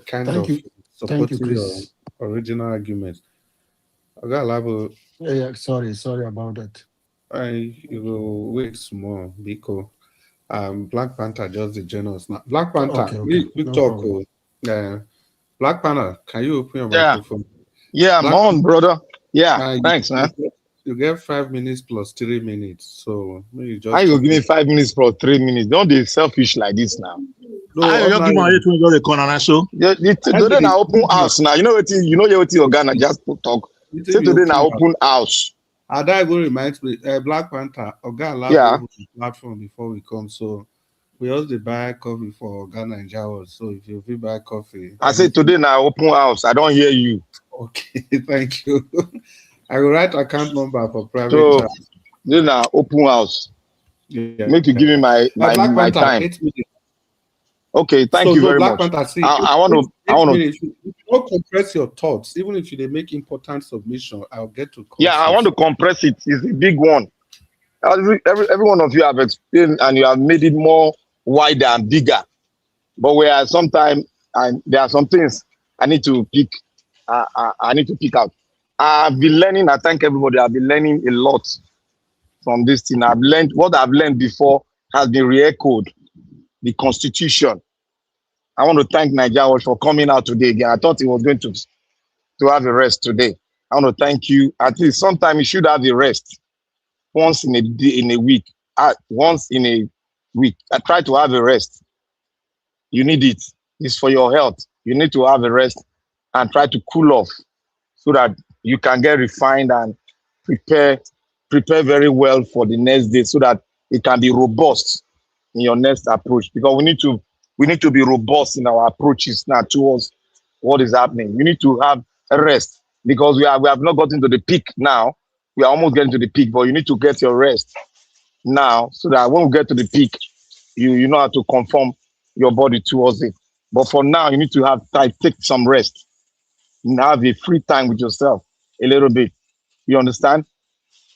kind Thank of you. Thank you, supporting your Chris. original argument. Oga Labo, Yeah, sorry about that. you will wait small because Black Panther just the journals now. Black Panther, Okay, we no talk. problem. Black Panther, can you open your Yeah, microphone? yeah, I'm Black on, brother. Yeah, Panther, thanks, man. you get 5 minutes plus 3 minutes, so maybe you How just you go chop give me it. 5 minutes for 3 minutes? Don't be selfish like this now. No, I just give my ordinary. 8 when you corner now, so. I Today did na open leave you. house now. You know what your Ghana just put talk. Little Say be today na open. open house. Ada even reminds me, Black Panther, Oga Labo Yeah. hold the platform before we come, so we also buy coffee for Ghana and Jawas. So if you will buy coffee, I say anything. today na open house. I don't hear you. Okay, thank you. I will write account number for private So chat. today na open house. Yeah. Make you give me my Black my Panther, my eight time. minutes. Okay, So thank you no, very Black much. Panther, see, I want to I eight want to minutes. If you don't compress your thoughts, even if you dey make important submission, I'll get to yeah, cut I you. want to So compress it. It's a big one. Every one of you have explained and you have made it more wider and bigger. But where sometimes and there are some things I need to pick. I need to pick out. I've been learning. I thank everybody. I've been learning a lot from this thing. I've learned what I've learned before has been re-echoed. The Constitution. I want to thank Nigeria for coming out today again. I thought it was going to have a rest today. I want to thank you. At least sometime you should have a rest once in a day, in a week. Once in a week. I try to have a rest. You need it. It's for your health. You need to have a rest and try to cool off so that you can get refined and prepare prepare very well for the next day so that it can be robust in your next approach because we need to be robust in our approaches now towards what is happening. You need to have a rest because we have not gotten to the peak now. We are almost getting to the peak, but you need to get your rest now so that when we get to the peak, you know how to conform your body towards it. But for now, you need to have time, take some rest, and have a free time with yourself a little bit. You understand?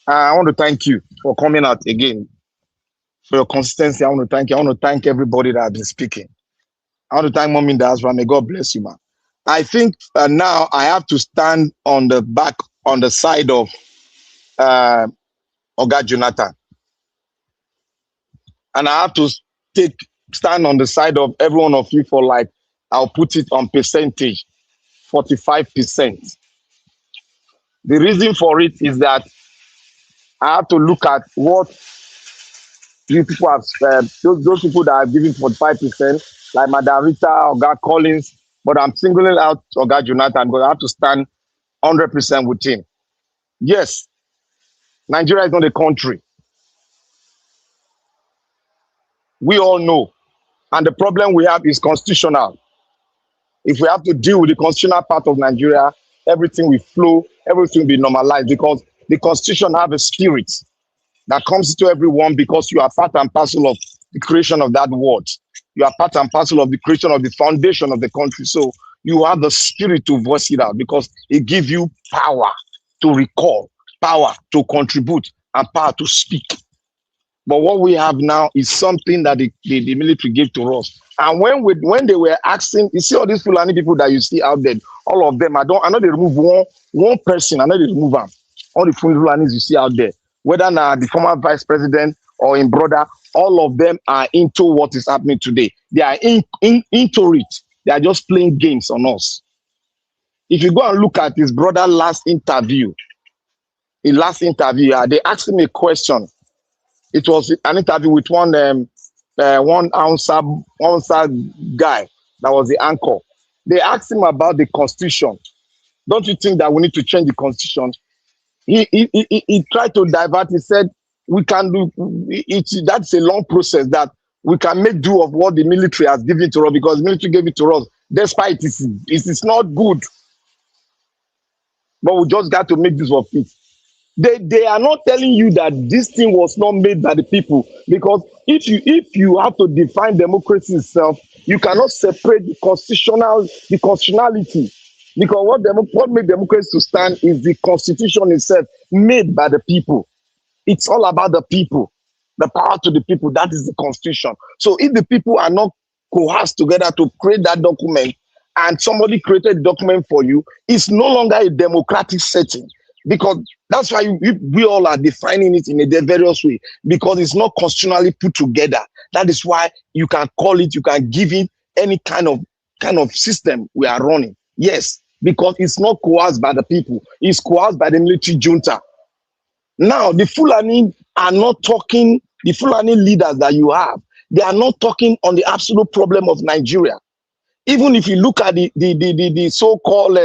I want to thank you for coming out again, for your consistency. I want to thank you. I want to thank everybody that has been speaking. I want to thank Mommy Diaspora. May God bless you, man. I think now I have to stand on the back, on the side of uh, Oga Jonathan. And I have to take stand on the side of every one of you for like, I'll put it on percentage, 45%. The reason for it is that I have to look at what you people have, those people that are giving 45%, like Madam Rita, Oga Collins, but I'm singling out Oga Jonathan because I have to stand 100% with him. Yes, Nigeria is not a country. We all know. And the problem we have is constitutional. If we have to deal with the constitutional part of Nigeria, everything will flow, everything will be normalized because the constitution have a spirit that comes to everyone because you are part and parcel of the creation of that world. You are part and parcel of the creation of the foundation of the country. So you have the spirit to voice it out because it gives you power to recall, power to contribute, and power to speak. But what we have now is something that the military gave to us. And when they were asking, you see all these Fulani people that you see out there, all of them, I know they remove one person, I know they remove them. All the Fulanis you see out there, whether now the former vice president or in brother, all of them are into what is happening today. They are into it. They are just playing games on us. If you go and look at his brother last interview, they asked him a question. It was an interview with one answer guy that was the anchor. They asked him about the constitution. Don't you think that we need to change the constitution? He tried to divert. He said we can do it. That's a long process that we can make do of what the military has given to us because the military gave it to us. Despite it is not good, but we just got to make this of it. They are not telling you that this thing was not made by the people because if you have to define democracy itself, you cannot separate the constitutionality because what made democracy to stand is the constitution itself made by the people. It's all about the people, the power to the people. That is the constitution. So if the people are not coerced together to create that document and somebody created a document for you, it's no longer a democratic setting, because that's why we all are defining it in a various way, because it's not constitutionally put together. That is why you can call it, you can give it any kind of system we are running. Yes, because it's not coerced by the people, it's coerced by the military junta. Now, the Fulani are not talking, the Fulani leaders that you have, they are not talking on the absolute problem of Nigeria. Even if you look at the so-called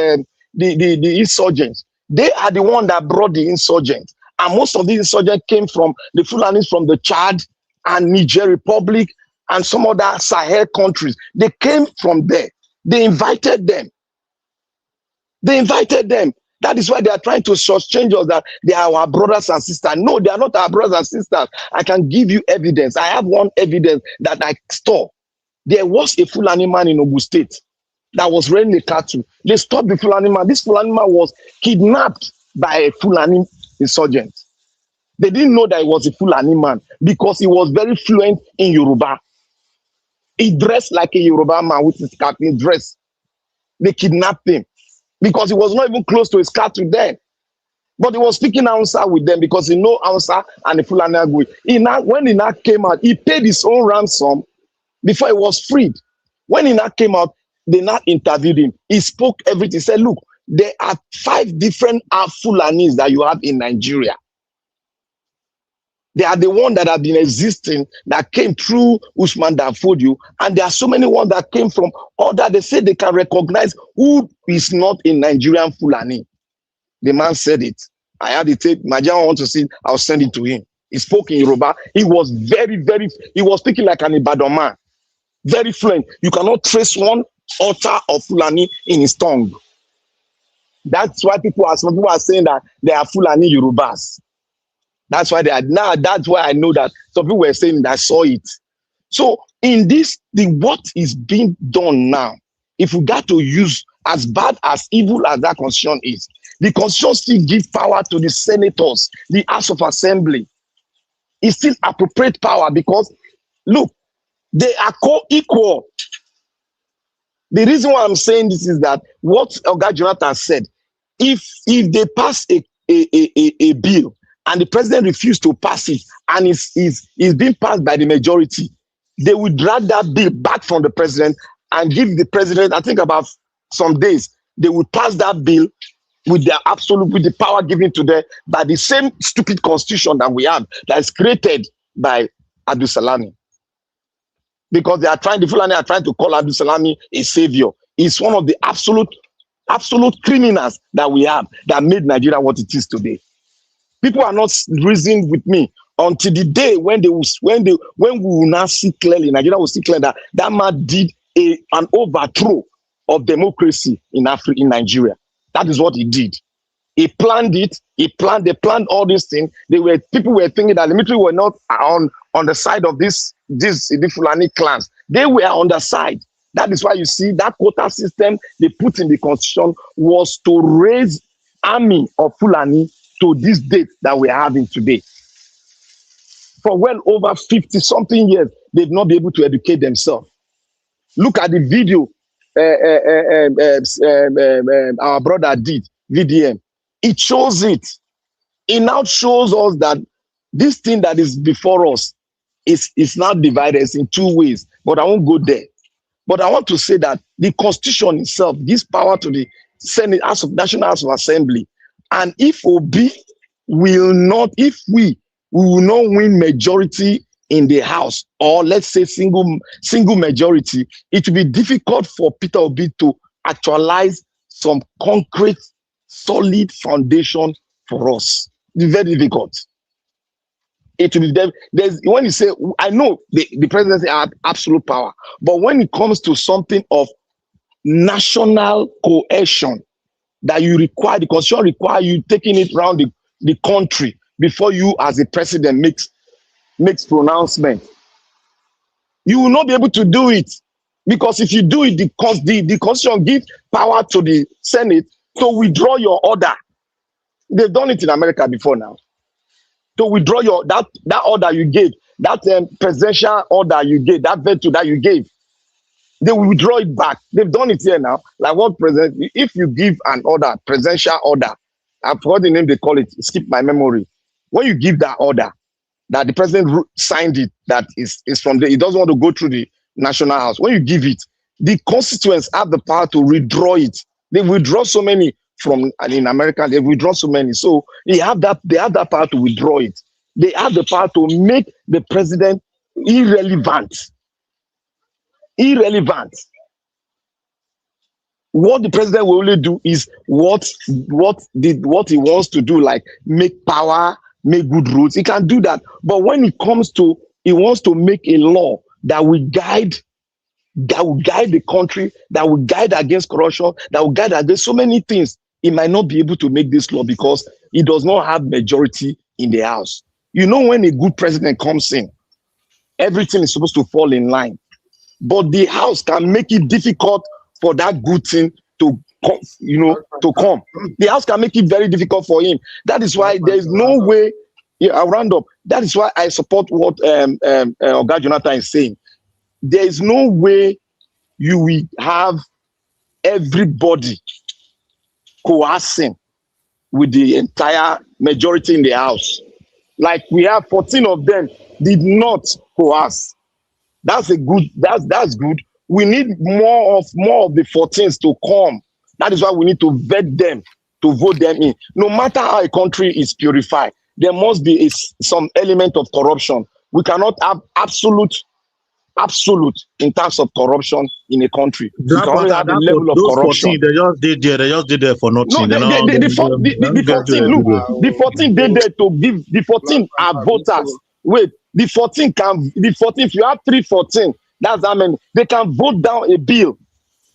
the insurgents, they are the one that brought the insurgents. And most of these insurgents came from the Fulanis from the Chad and Niger Republic and some other Sahel countries. They came from there. They invited them. They invited them. That is why they are trying to change us that they are our brothers and sisters. No, they are not our brothers and sisters. I can give you evidence. I have one evidence that I store. There was a Fulani man in Ogun State that was raiding a cattle. They stopped the Fulani man. This Fulani man was kidnapped by a Fulani insurgent. They didn't know that he was a Fulani man because he was very fluent in Yoruba. He dressed like a Yoruba man with his captain dress. They kidnapped him because he was not even close to his cattle then. But he was speaking Hausa with them because he know Hausa and the Fulani Agui. When he now came out, he paid his own ransom before he was freed. When he now came out, they now interviewed him. He spoke everything. He said, look, there are 5 different Fulanis that you have in Nigeria. They are the ones that have been existing, that came through Usman Danfodio, and there are so many ones that came from other. They say they can recognize who is not a Nigerian Fulani. The man said it. I had the tape. Majan wants to see it. I'll send it to him. He spoke in Yoruba. He was he was speaking like an Ibadan man. Very fluent. You cannot trace one utter of Fulani in his tongue. That's why some people are saying that they are Fulani Yorubas. That's why they are now. That's why I know that some people were saying that I saw it. So in this, what is being done now, if we got to use, as bad as evil as that constitution is, the constitution still gives power to the senators, the House of Assembly. It still appropriate power because, look, they are co-equal. The reason why I'm saying this is that what Oga Jonathan said, if they pass a bill and the president refused to pass it and is being passed by the majority, they will drag that bill back from the president and give the president, I think about some days, they will pass that bill with the power given to them by the same stupid constitution that we have that is created by Abdul Salami. Because the Fulani are trying to call Abdul Salami a savior. He's one of the absolute criminals that we have that made Nigeria what it is today. People are not reasoning with me until the day when we will now see clearly, Nigeria will see clearly that man did an overthrow of democracy in Nigeria. That is what he did. He planned it. They planned all these things. People were thinking that the military were not on the side of the Fulani clans. They were on the side. That is why you see that quota system they put in the constitution was to raise army of Fulani to this date that we are having today. For well over 50-something years, they've not been able to educate themselves. Look at the video our brother did, VDM. It shows it. It now shows us that this thing that is before us is now divided in 2 ways. But I won't go there. But I want to say that the Constitution itself gives power to the Senate, National House of Assembly. And if we will not win majority in the House, or let's say single majority, it will be difficult for Peter Obi to actualize some concrete, solid foundation for us. It's very difficult. It will be when you say, I know the presidency has absolute power, but when it comes to something of national cohesion that you require, the constitution require you taking it around the country before you as a president makes pronouncement. You will not be able to do it because if you do it, the constitution gives power to the Senate to withdraw your order. They've done it in America before now. To withdraw that order you gave, that presidential order you gave, that veto that you gave. they will withdraw it back. They've done it here now. Like what president, if you give an order, presidential order, I've forgotten the name they call it, skip my memory. When you give that order, that the president signed it, that is from the, he doesn't want to go through the national house. When you give it, the constituents have the power to withdraw it. They withdraw so many from, and in America, they withdraw so many. So they have that power to withdraw it. They have the power to make the president irrelevant. Irrelevant. What the president will only do is what he wants to do, like make power, make good rules. He can do that. But when it comes to, he wants to make a law that will guide the country, that will guide against corruption, that will guide against so many things. He might not be able to make this law because he does not have majority in the house. You know, when a good president comes in, everything is supposed to fall in line. But the house can make it difficult for that good thing to come, to come. The house can make it very difficult for him. That is why there is no way. Yeah, I'll round up. That is why I support what Oga Jonathan is saying. There is no way you will have everybody coercing with the entire majority in the house. Like we have 14 of them did not coerce. That's good. We need more of the 14s to come. That is why we need to vet them, to vote them in. No matter how a country is purified, there must be some element of corruption. We cannot have absolute in terms of corruption in a country. We can only have a level of corruption. 14, they just did there for nothing. No, the 14 did there to give, the 14 are voters. Wait, the 14, if you have 314, that's how many, they can vote down a bill,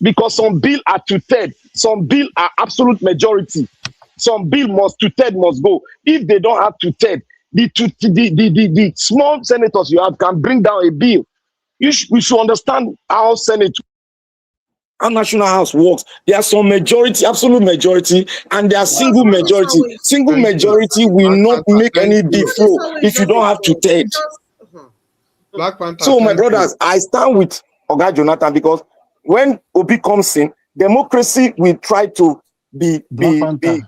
because some bill are 2/3, some bill are absolute majority, some bill must 2/3 must go. If they don't have 2/3, the small senators you have can bring down a bill. We should understand how our national house works. There are some majority, absolute majority, and there are single majority. Single majority will not make any big flow if you don't have 2/3. Black Panther. So my brothers, I stand with Oga Jonathan, because when Obi comes in, democracy will try to be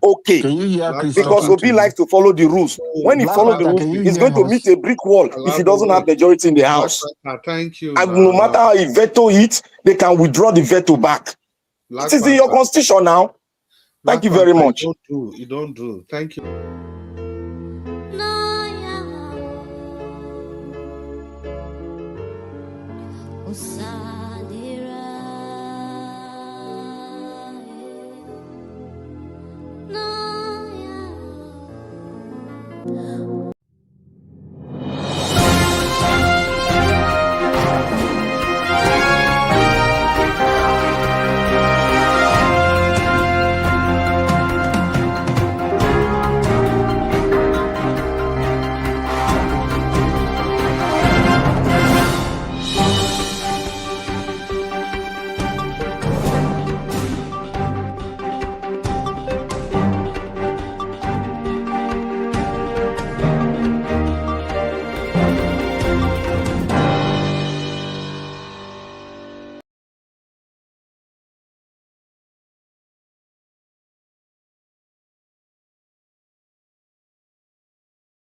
okay. Can you hear Because Obi likes to follow the rules. When he follows the rules, he's going to meet a brick wall if he doesn't have majority in the house. Thank you. And no matter how he veto it, they can withdraw the veto back. It is in your constitution now. Thank you very much. You don't do. Thank you. No,